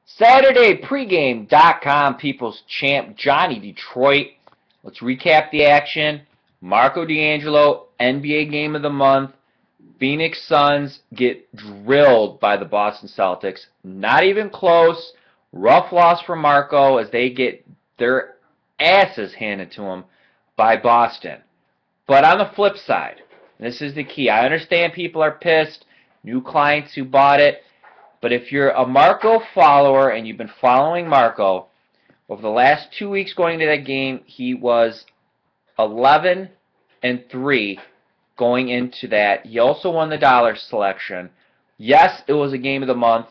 Saturday pregame.com, People's Champ, Johnny Detroit. Let's recap the action. Marco D'Angelo, NBA Game of the Month. Phoenix Suns get drilled by the Boston Celtics. Not even close. Rough loss for Marco as they get their asses handed to them by Boston. But on the flip side, this is the key. I understand people are pissed, new clients who bought it. But if you're a Marco follower and you've been following Marco, over the last 2 weeks going into that game, he was 11-3 going into that. He also won the dollar selection. Yes, it was a game of the month,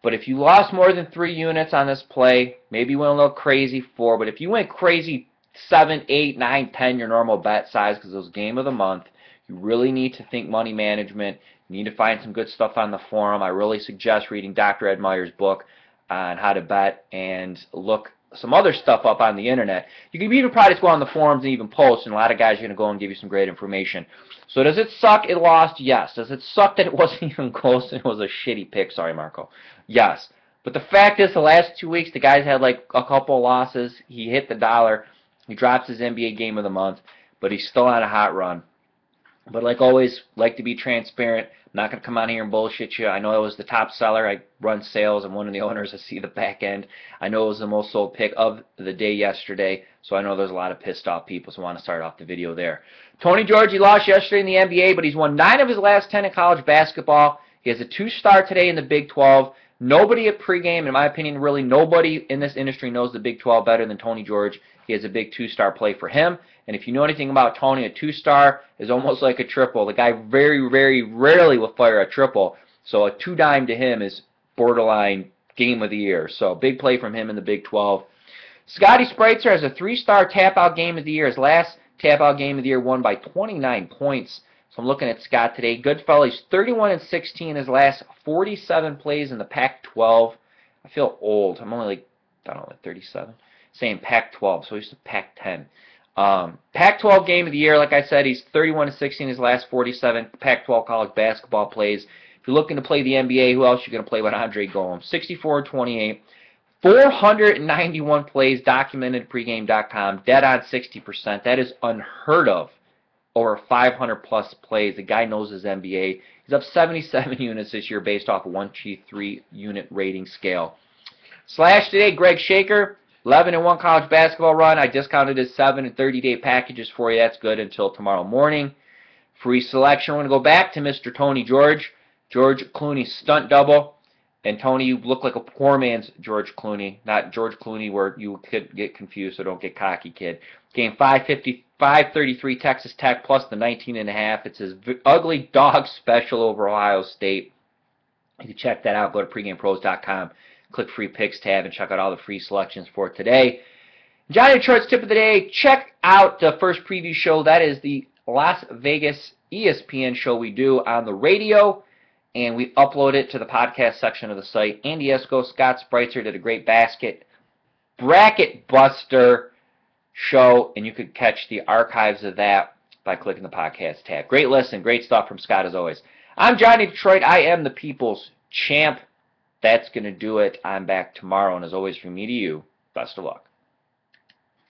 but if you lost more than 3 units on this play, maybe you went a little crazy 4, but if you went crazy 7, 8, 9, 10, your normal bet size because it was game of the month, you really need to think money management. You need to find some good stuff on the forum. I really suggest reading Dr. Ed Meyer's book on how to bet and look some other stuff up on the internet. You can even probably just go on the forums and even post, and a lot of guys are going to go and give you some great information. So does it suck it lost? Yes. Does it suck that it wasn't even close and it was a shitty pick? Sorry, Marco. Yes. But the fact is, the last 2 weeks, the guy's had like a couple losses. He hit the dollar. He drops his NBA Game of the Month, but he's still on a hot run. But like always, like to be transparent. I'm not going to come on here and bullshit you. I know I was the top seller. I run sales. I'm one of the owners. I see the back end. I know it was the most sold pick of the day yesterday, so I know there's a lot of pissed off people, so I want to start off the video there. Tony George, he lost yesterday in the NBA, but he's won 9 of his last 10 in college basketball. He has a 2-star today in the Big 12. Nobody at pregame, in my opinion, really nobody in this industry knows the Big 12 better than Tony George. He has a big 2-star play for him. And if you know anything about Tony, a 2-star is almost like a triple. The guy very, very rarely will fire a triple. So a 2-dime to him is borderline game of the year. So big play from him in the Big 12. Scotty Spreitzer has a 3-star tap-out game of the year. His last tap-out game of the year won by 29 points. So I'm looking at Scott today. Goodfellow, he's 31-16 in his last 47 plays in the Pac12. I feel old. I'm only like, I don't know, like 37. Saying Pac-12, so he's the Pac-10. Pac-12 game of the year, like I said, he's 31-16 in his last 47 Pac-12 college basketball plays. If you're looking to play the NBA, who else are you going to play but Andre Golem? 64-28. 491 plays documented at pregame.com, dead on 60%. That is unheard of. Over 500-plus plays. The guy knows his NBA. He's up 77 units this year based off a 1G3 unit rating scale. Slash today, Greg Shaker. 11-1 college basketball run. I discounted his 7 and 30-day packages for you. That's good until tomorrow morning. Free selection. We're going to go back to Mr. Tony George. George Clooney stunt double. And Tony, you look like a poor man's George Clooney. Not George Clooney where you could get confused, so don't get cocky, kid. Game 533 Texas Tech plus the 19.5. It's his ugly dog special over Ohio State. You can check that out. Go to pregamepros.com. Click free picks tab and check out all the free selections for today. Johnny Detroit's tip of the day. Check out the first preview show. That is the Las Vegas ESPN show we do on the radio. And we upload it to the podcast section of the site. Andy Esco, Scott Spreitzer did a great bracket buster show. And you could catch the archives of that by clicking the podcast tab. Great listen. Great stuff from Scott as always. I'm Johnny Detroit. I am the People's Champ. That's going to do it. I'm back tomorrow, and as always, from me to you, best of luck.